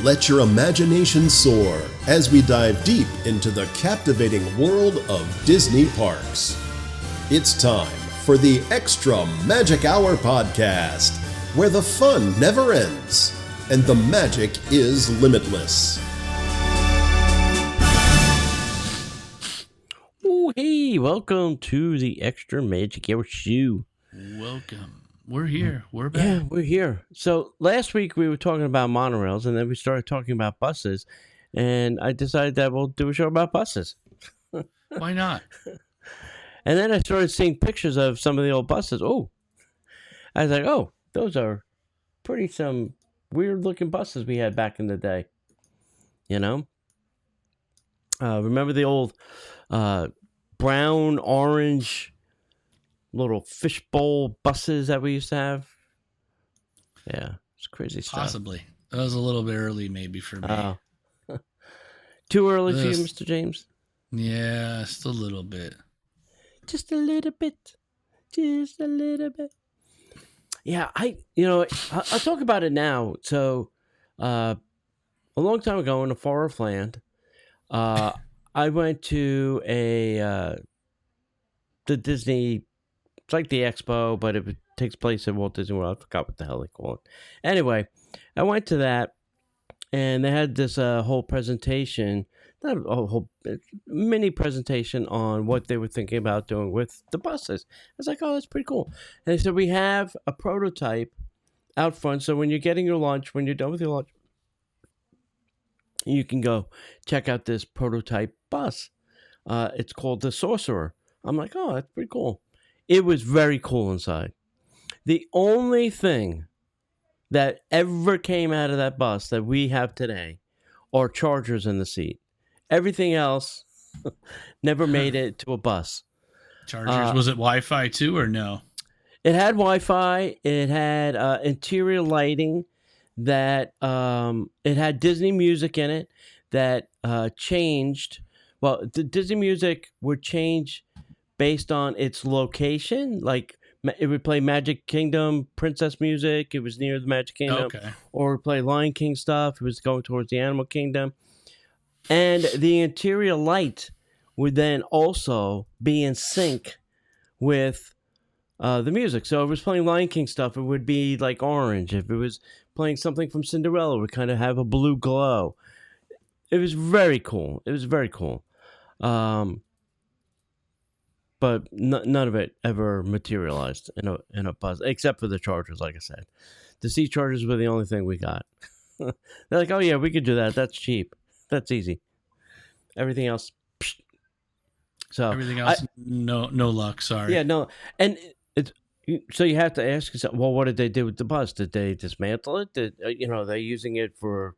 Let your imagination soar as we dive deep into the captivating world of Disney parks. It's time for the Extra Magic Hour podcast, where the fun never ends and the magic is limitless. Oh, hey, welcome to the Extra Magic Hour show. Welcome. We're here. We're back. Yeah, we're here. So last week we were talking about monorails, and then we started talking about buses, and I decided that we'll do a show about buses. Why not? And then I started seeing pictures of some of the old buses. Oh, I was like, oh, those are some weird-looking buses we had back in the day. You know? Remember the old brown, orange little fishbowl buses that we used to have? Yeah, it's crazy stuff. Possibly. That was a little bit early maybe for me. Too early for you, Mr. James? Yeah, just a little bit. Just a little bit. Just a little bit. Yeah, I'll talk about it now. So, a long time ago in a far off land, I went to the Disney. It's like the expo, but it takes place at Walt Disney World. I forgot what the hell they call it. Anyway, I went to that, and they had this whole presentation, not a whole mini presentation on what they were thinking about doing with the buses. I was like, oh, that's pretty cool. And they said, we have a prototype out front, so when you're getting your lunch, when you're done with your lunch, you can go check out this prototype bus. It's called the Sorcerer. I'm like, oh, that's pretty cool. It was very cool inside. The only thing that ever came out of that bus that we have today are chargers in the seat. Everything else never made it to a bus. Chargers, was it Wi-Fi too or no? It had Wi-Fi. It had interior lighting. That it had Disney music in it that changed. Well, the Disney music would change based on its location. Like it would play Magic Kingdom princess music. It was near the Magic Kingdom. Okay. Or Or it would play Lion King stuff. It was going towards the Animal Kingdom. And the interior light would then also be in sync with the music. So if it was playing Lion King stuff, it would be like orange. If it was playing something from Cinderella, it would kind of have a blue glow. It was very cool. But none of it ever materialized in a bus, except for the chargers, like I said. The seat chargers were the only thing we got. They're like, oh yeah, we could do that. That's cheap. That's easy. Everything else, psh. So everything else, no luck. Sorry. Yeah, no, and so you have to ask yourself, well, what did they do with the bus? Did they dismantle it? Are they using it for,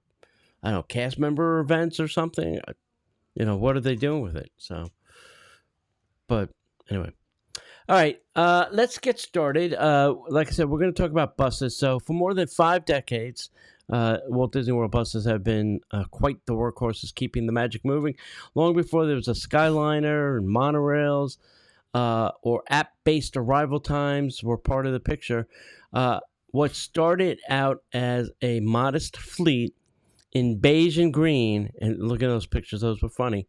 I don't know, cast member events or something? What are they doing with it? So, but anyway. All right, let's get started. Like I said, we're going to talk about buses. So for more than 5 decades, Walt Disney World buses have been quite the workhorses, keeping the magic moving. Long before there was a Skyliner and monorails, or app-based arrival times were part of the picture. What started out as a modest fleet in beige and green, and look at those pictures, those were funny,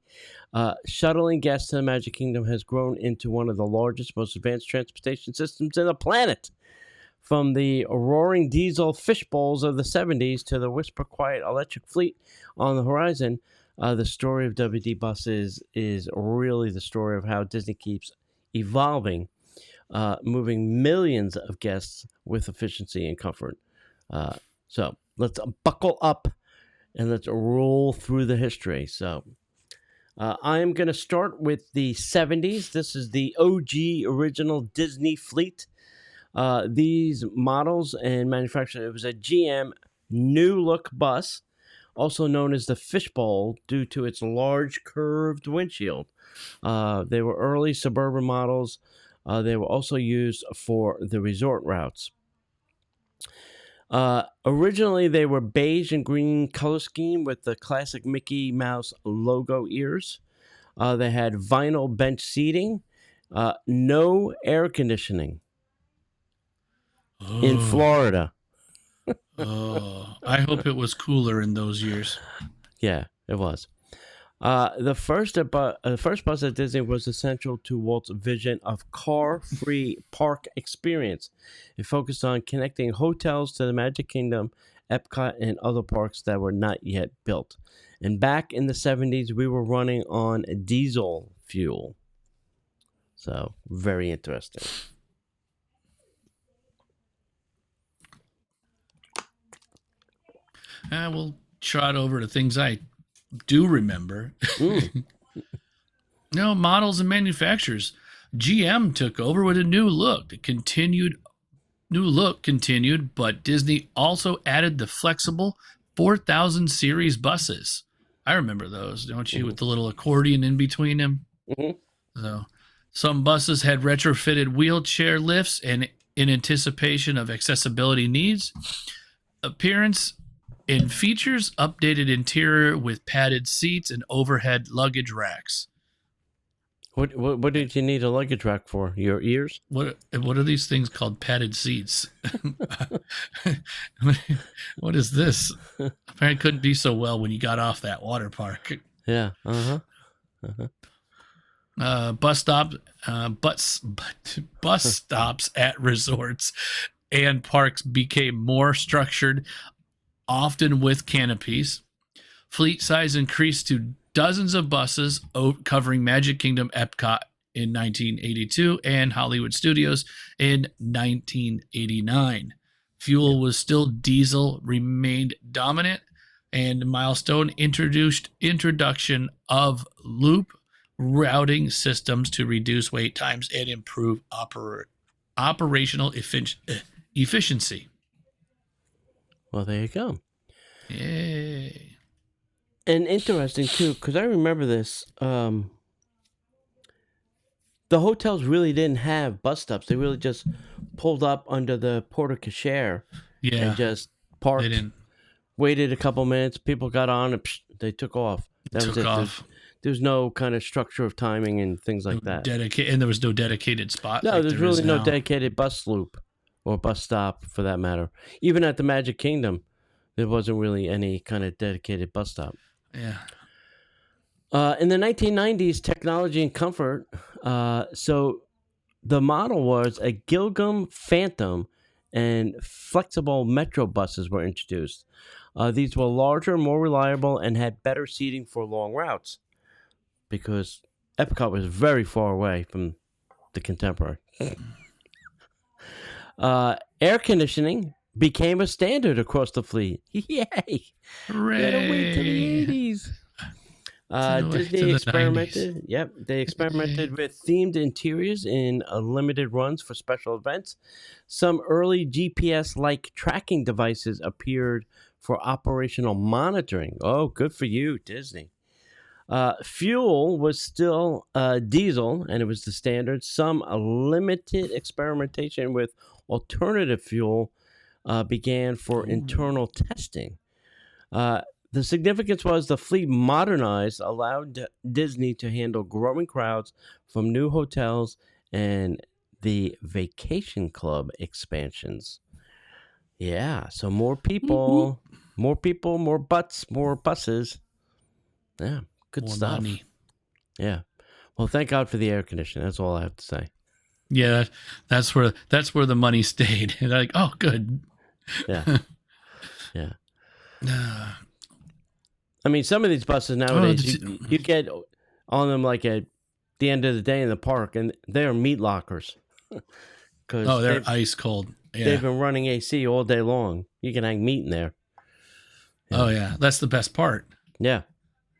shuttling guests to the Magic Kingdom has grown into one of the largest, most advanced transportation systems in the planet. From the roaring diesel Fishbowls of the 70s to the whisper quiet electric fleet on the horizon, the story of WD buses is really the story of how Disney keeps evolving, moving millions of guests with efficiency and comfort. So let's buckle up and let's roll through the history. So I am going to start with the 70s. This is the OG original Disney fleet. These models and manufacturers, it was a GM new look bus, also known as the Fishbowl due to its large curved windshield. They were early suburban models. They were also used for the resort routes. Originally, they were beige and green color scheme with the classic Mickey Mouse logo ears. They had vinyl bench seating, no air conditioning in Florida. Oh, I hope it was cooler in those years. Yeah, it was. The first bus at Disney was essential to Walt's vision of car-free park experience. It focused on connecting hotels to the Magic Kingdom, Epcot, and other parks that were not yet built. And back in the 70s, we were running on diesel fuel. So, very interesting. We'll trot over to things I do remember. No, models and manufacturers. GM took over with a new look. The new look continued, but Disney also added the flexible 4000 series buses. I remember those, don't you, with the little accordion in between them? Mm-hmm. So, some buses had retrofitted wheelchair lifts and in anticipation of accessibility needs. Appearance and features: updated interior with padded seats and overhead luggage racks. What did you need a luggage rack for? Your ears? What are these things called, padded seats? What is this? Apparently couldn't be so well when you got off that water park. Yeah. Bus stops at resorts and parks became more structured, often with canopies. Fleet size increased to dozens of buses covering Magic Kingdom, Epcot in 1982 and Hollywood Studios in 1989. Fuel was still diesel, remained dominant, and milestone introduction of loop routing systems to reduce wait times and improve operational efficiency. Well, there you go. Yay. And interesting, too, because I remember this. The hotels really didn't have bus stops. They really just pulled up under the porte cochere and just parked, waited a couple minutes. People got on and they took off. That was it. There's no kind of structure of timing and things like that. And there was no dedicated spot. No, there's really no dedicated bus loop or bus stop for that matter. Even at the Magic Kingdom, there wasn't really any kind of dedicated bus stop. Yeah. In the 1990s, technology and comfort. So the model was a Gilgum Phantom and flexible Metro buses were introduced. These were larger, more reliable, and had better seating for long routes because Epcot was very far away from the Contemporary. Air conditioning became a standard across the fleet. Yay! Hooray! Get away to the 80s. Disney experimented. 90s. Yep, they experimented with themed interiors in limited runs for special events. Some early GPS-like tracking devices appeared for operational monitoring. Oh, good for you, Disney. Fuel was still diesel, and it was the standard. Some limited experimentation with alternative fuel began for internal testing. The significance was the fleet modernized, allowed Disney to handle growing crowds from new hotels and the vacation club expansions. Yeah, so more people, more butts, more buses. Yeah, good more stuff. Money. Yeah. Well, thank God for the air conditioning. That's all I have to say. Yeah, that's where the money stayed. Like, oh, good. Yeah. Yeah. I mean, some of these buses nowadays, you get on them like at the end of the day in the park, and they're meat lockers. They're ice cold. Yeah. They've been running AC all day long. You can hang meat in there. Yeah. Oh, yeah. That's the best part. Yeah.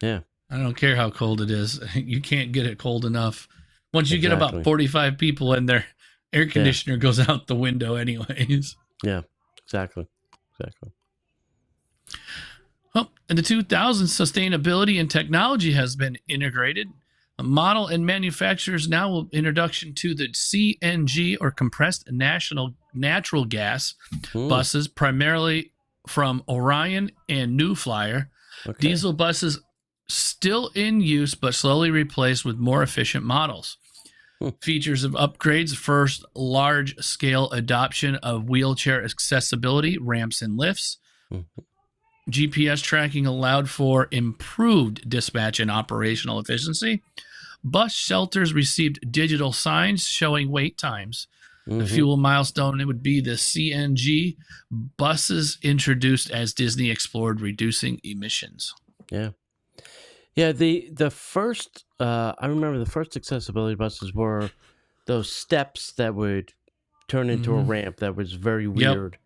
Yeah. I don't care how cold it is. You can't get it cold enough. Once you get about 45 people in there, air conditioner goes out the window anyways. Yeah, exactly. Well, in the 2000s, sustainability and technology has been integrated. A model and manufacturers now will introduction to the CNG or compressed natural gas buses, primarily from Orion and New Flyer. Okay. Diesel buses still in use, but slowly replaced with more efficient models. Features of upgrades: first large-scale adoption of wheelchair accessibility, ramps and lifts. GPS tracking allowed for improved dispatch and operational efficiency. Bus shelters received digital signs showing wait times. The fuel milestone, it would be the CNG buses introduced as Disney explored reducing emissions. Yeah. Yeah, the first, I remember the first accessibility buses were those steps that would turn into a ramp that was very weird.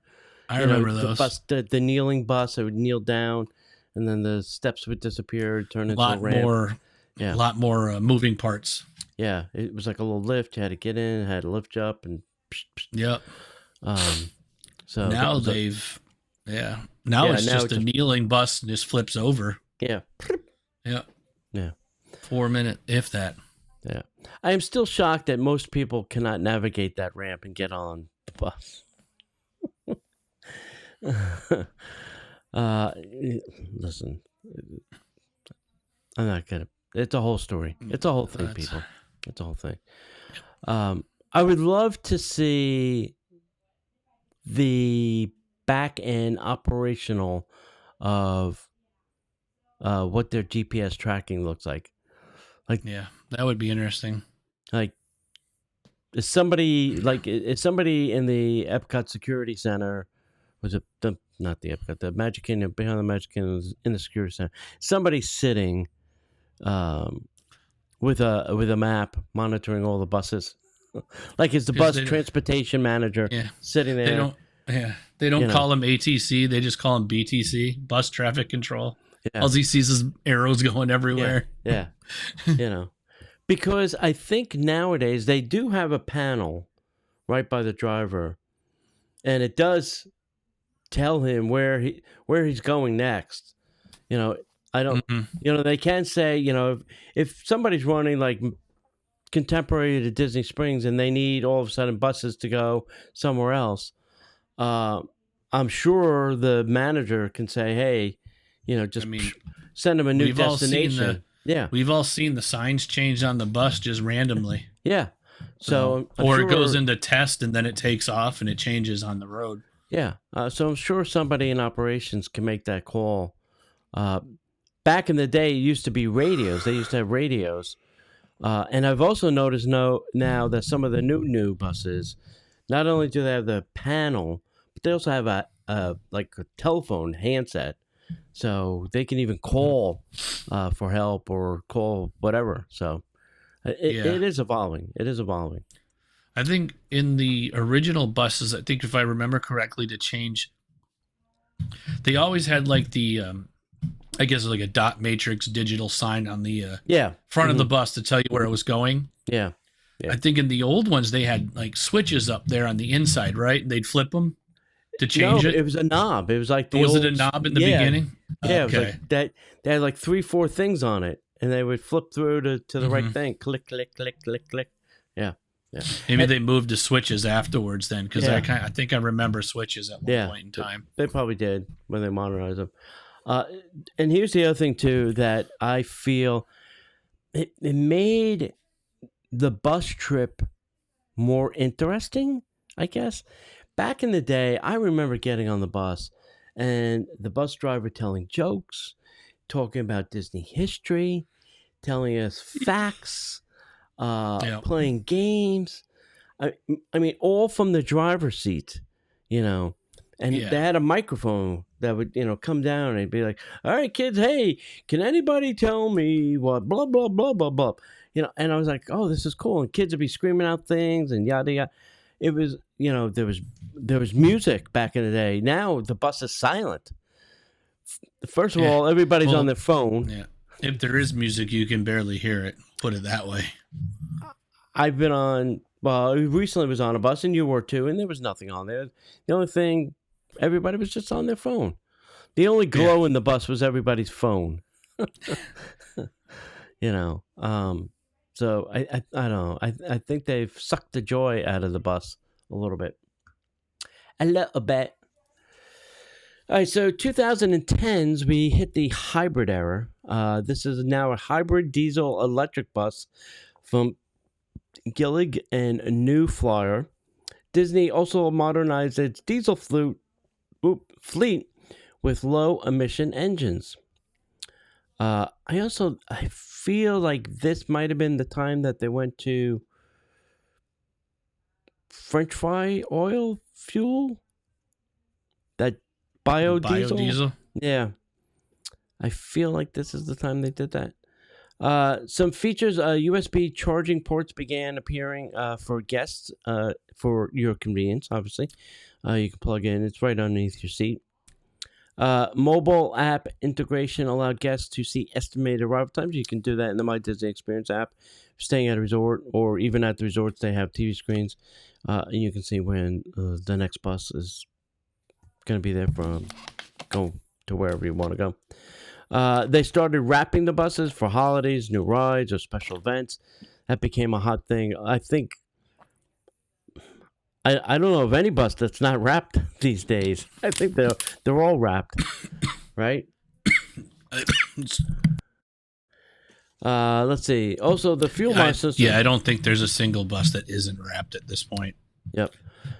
I remember those. The kneeling bus, it would kneel down, and then the steps would disappear, turn into a ramp. A lot more moving parts. Yeah, it was like a little lift. You had to get in, had to lift you up, and Yep. So now now it's just a kneeling bus and just flips over. Yeah. Yeah. Yeah. 4 minute, if that. Yeah. I am still shocked that most people cannot navigate that ramp and get on the bus. Listen, I'm not gonna. It's a whole story. It's a whole thing, people. It's a whole thing. I would love to see the back end operational of what their GPS tracking looks like. Yeah, that would be interesting. Like, is somebody in the Epcot Security Center? Was it not the Epcot, the Magic Kingdom, behind the Magic Kingdom, in the Security Center? Somebody sitting with a map monitoring all the buses. Like, it's the bus transportation manager sitting there. They don't call them ATC. They just call them BTC, bus traffic control. Yeah. All he sees is arrows going everywhere. Yeah. Because I think nowadays they do have a panel right by the driver, and it does tell him where he's going next. I don't. They can say, if somebody's running like contemporary to Disney Springs and they need all of a sudden buses to go somewhere else, I'm sure the manager can say, hey, send them a new destination. We've all seen the signs changed on the bus just randomly. Yeah. So it goes into test and then it takes off and it changes on the road. Yeah. So I'm sure somebody in operations can make that call. Back in the day, it used to be radios. They used to have radios. And I've also noticed now that some of the new buses, not only do they have the panel, but they also have a telephone handset. So they can even call for help or call whatever. So it is evolving. It is evolving. I think in the original buses, I think if I remember correctly, to change, they always had like the, I guess like a dot matrix digital sign on the front of the bus to tell you where it was going. Yeah. I think in the old ones, they had like switches up there on the inside, right? They'd flip them to change it. It was a knob. It was like was it a knob in the beginning? Yeah, okay. It was like that. They had like 3-4 things on it, and they would flip through to the right thing. Click, click, click, click, click. Yeah. Maybe they moved to switches afterwards then, because I think I remember switches at one point in time. They probably did when they modernized them. And here's the other thing too that I feel it made the bus trip more interesting, I guess. Back in the day, I remember getting on the bus and the bus driver telling jokes, talking about Disney history, telling us facts, playing games. I mean, all from the driver's seat, And they had a microphone that would, come down and be like, all right, kids, hey, can anybody tell me what blah, blah, blah, blah, blah. And I was like, oh, this is cool. And kids would be screaming out things and yada, yada. It was, there was music back in the day. Now the bus is silent. First of all, everybody's on their phone. Yeah. If there is music, you can barely hear it. Put it that way. I've been on, recently was on a bus, and you were too, and there was nothing on there. The only thing, everybody was just on their phone. The only glow in the bus was everybody's phone. So I don't know. I think they've sucked the joy out of the bus a little bit. A little bit. All right, so 2010s, we hit the hybrid era. This is now a hybrid diesel electric bus from Gillig and New Flyer. Disney also modernized its diesel fleet with low emission engines. I feel like this might have been the time that they went to French fry oil fuel, that biodiesel. Yeah, I feel like this is the time they did that. Some features: USB charging ports began appearing for guests for your convenience. Obviously, you can plug in; it's right underneath your seat. Mobile app integration allowed guests to see estimated arrival times. You can do that in the My Disney Experience app. Staying at a resort or even at the resorts, they have TV screens, and you can see when the next bus is going to be there from go to wherever you want to go. They started wrapping the buses for holidays, new rides, or special events. That became a hot thing. I think I don't know of any bus that's not wrapped these days. I think they're all wrapped, right? Let's see. Also, the fuel system. Yeah, I don't think there's a single bus that isn't wrapped at this point. Yep.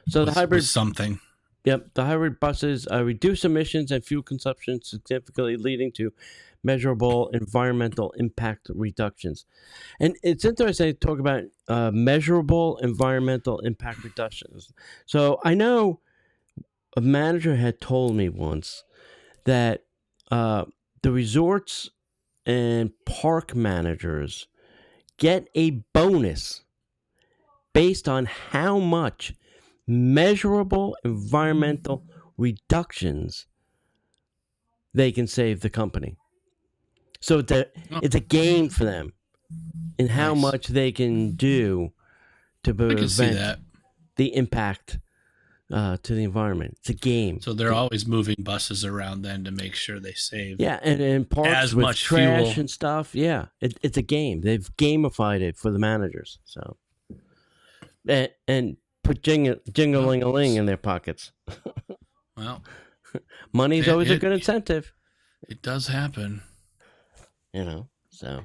So the hybrid something. Yep, the hybrid buses reduce emissions and fuel consumption significantly, leading to measurable environmental impact reductions. And it's interesting to talk about measurable environmental impact reductions. So I know a manager had told me once that the resorts and park managers get a bonus based on how much measurable environmental reductions they can save the company. So it's a gain for them in how much they can do to prevent the impact to the environment. It's a game. So they're always moving buses around then to make sure they save. Yeah, and parks as with much trash fuel and stuff. Yeah, it's a game. They've gamified it for the managers. So and put jingling-a-ling in their pockets. Well, money's always a good incentive. It does happen. So.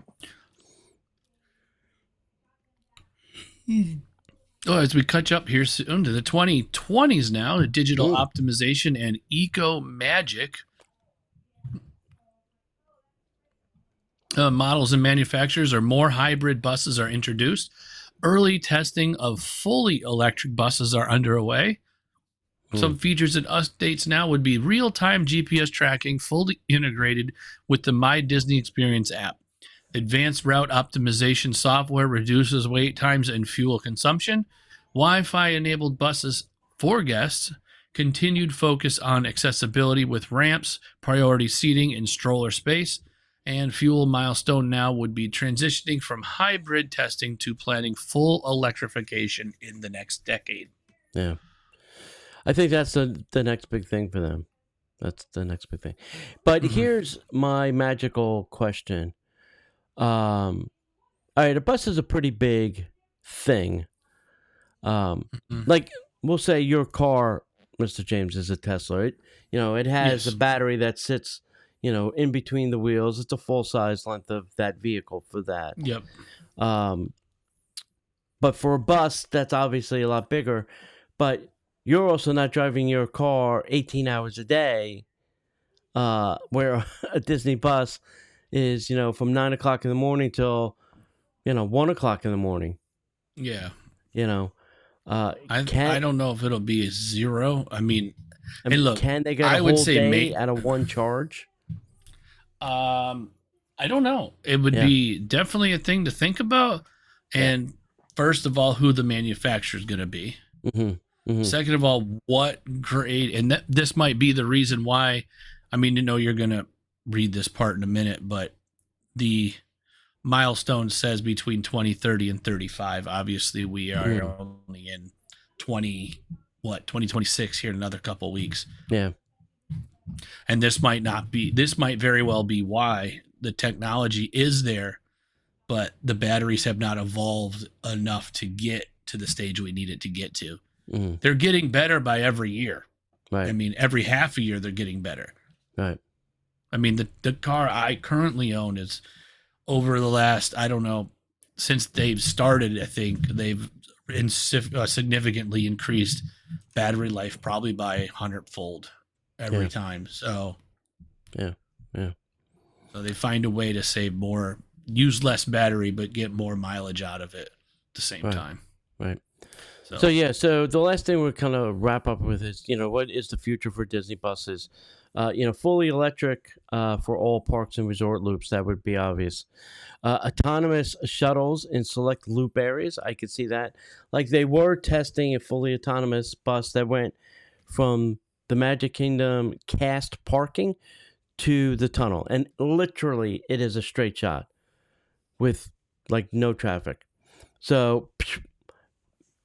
Oh, as we catch up here soon to the 2020s now, the digital optimization and eco magic. Models and manufacturers or more hybrid buses are introduced. Early testing of fully electric buses are underway. Some features and updates now would be real-time GPS tracking fully integrated with the My Disney Experience app. Advanced route optimization software reduces wait times and fuel consumption. Wi-Fi enabled buses for guests. Continued focus on accessibility with ramps, priority seating, and stroller space. And fuel milestone now would be transitioning from hybrid testing to planning full electrification in the next decade. Yeah. I think that's the next big thing for them. That's the next big thing. But here's my magical question. All right, a bus is a pretty big thing. Like we'll say your car, Mr. James, is a Tesla. It has a battery that sits, in between the wheels. It's a full size length of that vehicle for that. Yep. But for a bus, that's obviously a lot bigger. But you're also not driving your car 18 hours a day, where a Disney bus is, from 9 o'clock in the morning till, 1 o'clock in the morning. Yeah. I don't know if it'll be a zero. I mean, look, can they get a whole day out of one charge? I don't know. It would be definitely a thing to think about. And first of all, who the manufacturer is going to be. Second of all, what grade, and this might be the reason why. I mean, you're going to read this part in a minute, but the milestone says between 2030 and 35. Obviously, we are only in 2026 here in another couple of weeks. Yeah. And this might very well be why the technology is there, but the batteries have not evolved enough to get to the stage we need it to get to. They're getting better by every year. Right. I mean, every half a year they're getting better. Right. I mean, the car I currently own is over the last, I don't know, since they've started, I think they've significantly increased battery life, probably by 100-fold every time. So, yeah. So they find a way to save more, use less battery, but get more mileage out of it at the same time. Right. So the last thing we'll kind of wrap up with is, what is the future for Disney buses? Fully electric for all parks and resort loops. That would be obvious. Autonomous shuttles in select loop areas. I could see that. Like they were testing a fully autonomous bus that went from the Magic Kingdom cast parking to the tunnel. And literally, it is a straight shot with like no traffic. So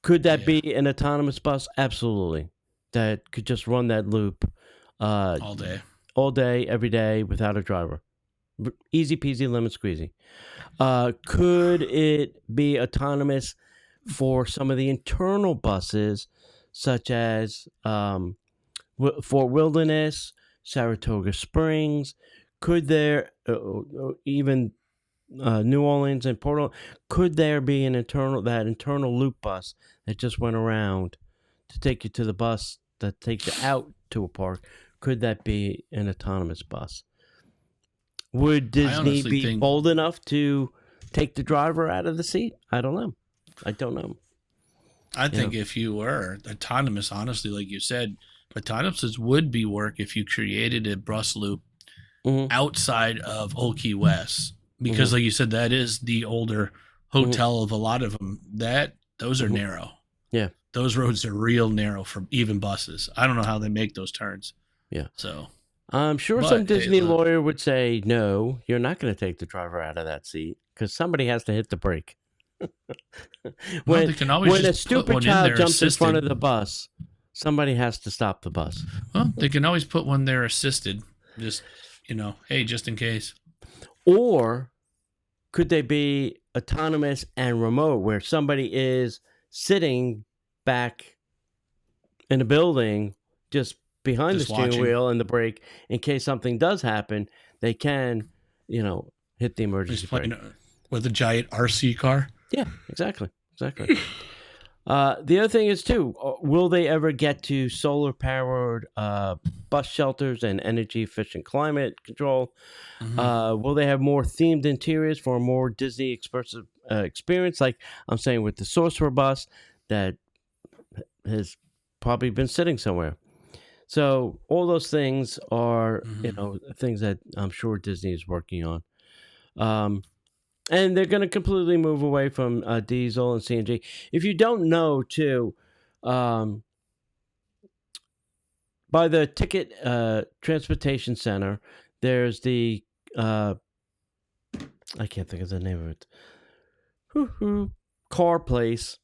could that be an autonomous bus? Absolutely. That could just run that loop all day, every day without a driver. Easy peasy, lemon squeezy. Could it be autonomous for some of the internal buses, such as Fort Wilderness, Saratoga Springs? Could there, even New Orleans and Portland, could there be that internal loop bus that just went around to take you to the bus that takes you out to a park? Could that be an autonomous bus? Would Disney be bold enough to take the driver out of the seat? I don't know. I think if you were autonomous, honestly, like you said, autonomous would be work if you created a bus loop outside of Old Key West. Because like you said, that is the older hotel of a lot of them. Those are narrow. Yeah. Those roads are real narrow for even buses. I don't know how they make those turns. Yeah. So I'm sure some Disney lawyer would say, no, you're not going to take the driver out of that seat because somebody has to hit the brake. when a stupid child jumps in front of the bus, somebody has to stop the bus. Well, they can always put one there assisted. Just, hey, just in case. Or could they be autonomous and remote where somebody is sitting back in a building just behind the steering wheel and the brake in case something does happen, they can, hit the emergency brake. With a giant RC car? Yeah, exactly. The other thing is, too, will they ever get to solar-powered bus shelters and energy-efficient climate control? Will they have more themed interiors for a more Disney experience, like I'm saying with the Sorcerer bus that has probably been sitting somewhere? So all those things are, things that I'm sure Disney is working on. And they're going to completely move away from diesel and CNG. If you don't know, too, by the Ticket Transportation Center, there's the, I can't think of the name of it, car place,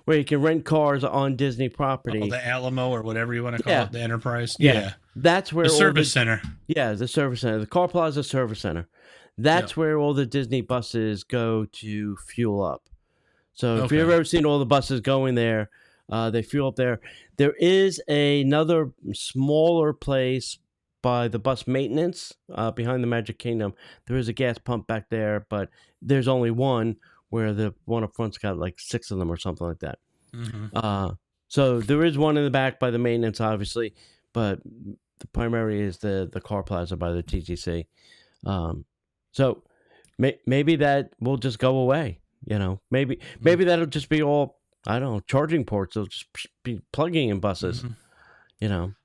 where you can rent cars on Disney property. The Alamo or whatever you want to call it, the Enterprise. Yeah. That's where the service center. Yeah, the service center. The Car Plaza Service Center. That's where all the Disney buses go to fuel up. So if you've ever seen all the buses going there, they fuel up there. There is another smaller place by the bus maintenance behind the Magic Kingdom. There is a gas pump back there, but there's only one where the one up front's got like 6 of them or something like that. So there is one in the back by the maintenance, obviously, but the primary is the Car Plaza by the TTC. So maybe that will just go away. Maybe that'll just be all, I don't know, charging ports. They'll just be plugging in buses. Maybe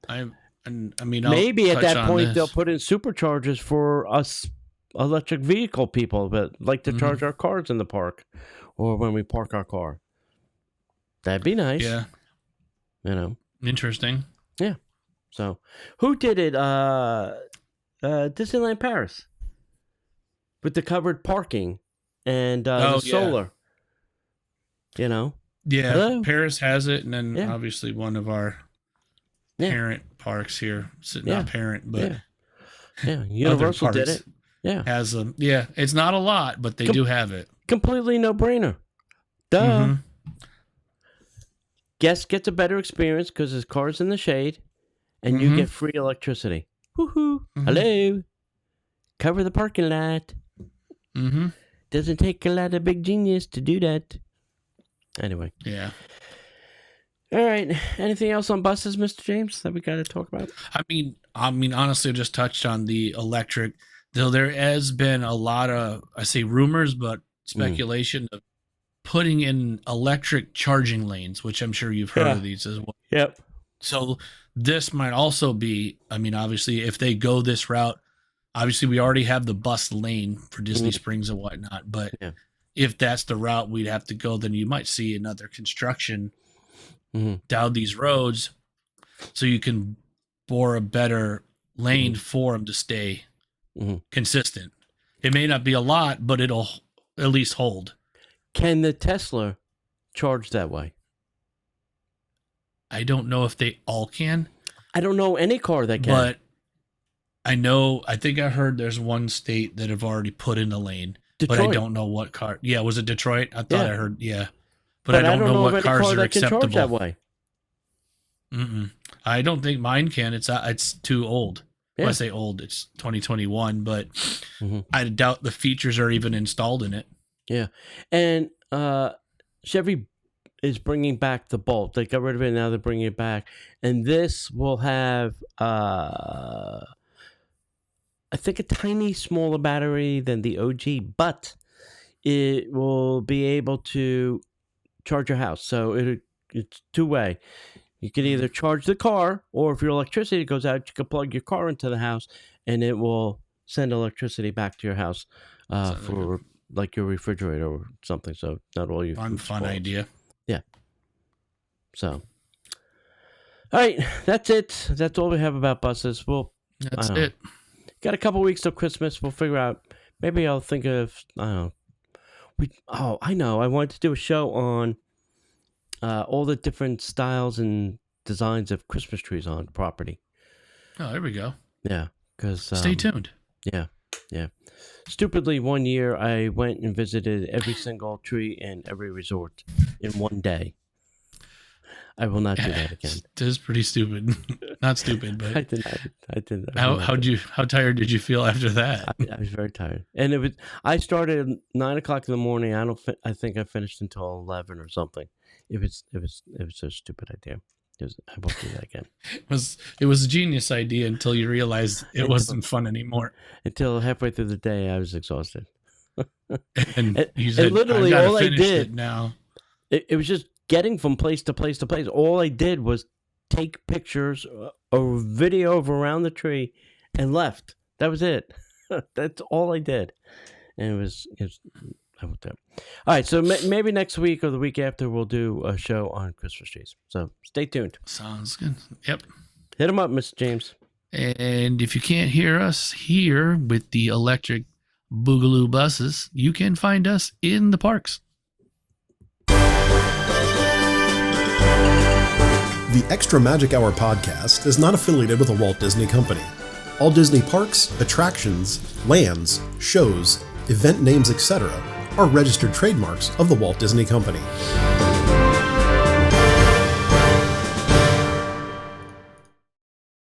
at that point they'll put in superchargers for us electric vehicle people that like to charge our cars in the park or when we park our car. That'd be nice. Yeah. Interesting. Yeah. So who did it? Disneyland Paris with the covered parking and the solar. Yeah. Hello? Paris has it, and then obviously one of our parent parks here, not parent, but Universal did it. Yeah, has them. Yeah, it's not a lot, but they do have it. Completely no brainer. Duh. Guest gets a better experience because his car's in the shade, and you get free electricity. Woohoo! Hello, cover the parking lot. Doesn't take a lot of big genius to do that. Anyway. Yeah. All right. Anything else on buses, Mr. James, that we got to talk about? I mean, honestly, I just touched on the electric. Though there has been a lot of, I say rumors, but speculation of putting in electric charging lanes, which I'm sure you've heard of these as well. Yep. So this might also be, I mean, obviously, if they go this route, obviously we already have the bus lane for Disney Springs and whatnot, but if that's the route we'd have to go, then you might see another construction down these roads so you can bore a better lane for them to stay consistent. It may not be a lot, but it'll at least hold. Can the Tesla charge that way? I don't know if they all can. I don't know any car that can. But I think I heard there's one state that have already put in a lane. Detroit. But I don't know what car. Yeah, was it Detroit? I thought I heard, But I don't know what cars are acceptable. Can charge that way. I don't think mine can. It's too old. Yeah. When I say old, it's 2021, but I doubt the features are even installed in it. Yeah. And Chevy is bringing back the Bolt. They got rid of it, now they're bringing it back. And this will have, I think, a tiny smaller battery than the OG, but it will be able to charge your house. So it's two-way. You can either charge the car, or if your electricity goes out, you can plug your car into the house, and it will send electricity back to your house for like your refrigerator or something. So not all your fun idea. Yeah. So, all right, that's it. That's all we have about buses. That's it. Got a couple weeks till Christmas. We'll figure out. Maybe I'll think of. I don't know. I know. I wanted to do a show on all the different styles and designs of Christmas trees on property. Oh, there we go. Yeah, because stay tuned. Yeah. Stupidly, one year I went and visited every single tree in every resort in one day. I will not do that again. It is pretty stupid. Not stupid, but I did. How tired did you feel after that? I was very tired, and I started at 9 o'clock in the morning. I think I finished until 11 or something. It was a stupid idea. I won't do that again. It was a genius idea until you realized it wasn't fun anymore. Until halfway through the day, I was exhausted. and you said, literally, all I did now. It was just getting from place to place to place. All I did was take pictures or video of around the tree and left. That was it. That's all I did. And it was I went there. All right, so maybe next week or the week after we'll do a show on Christmas trees. So stay tuned. Sounds good. Yep. Hit them up, Mr. James. And if you can't hear us here with the electric Boogaloo buses, you can find us in the parks. The Extra Magic Hour podcast is not affiliated with the Walt Disney Company. All Disney parks, attractions, lands, shows, event names, etc. are registered trademarks of the Walt Disney Company.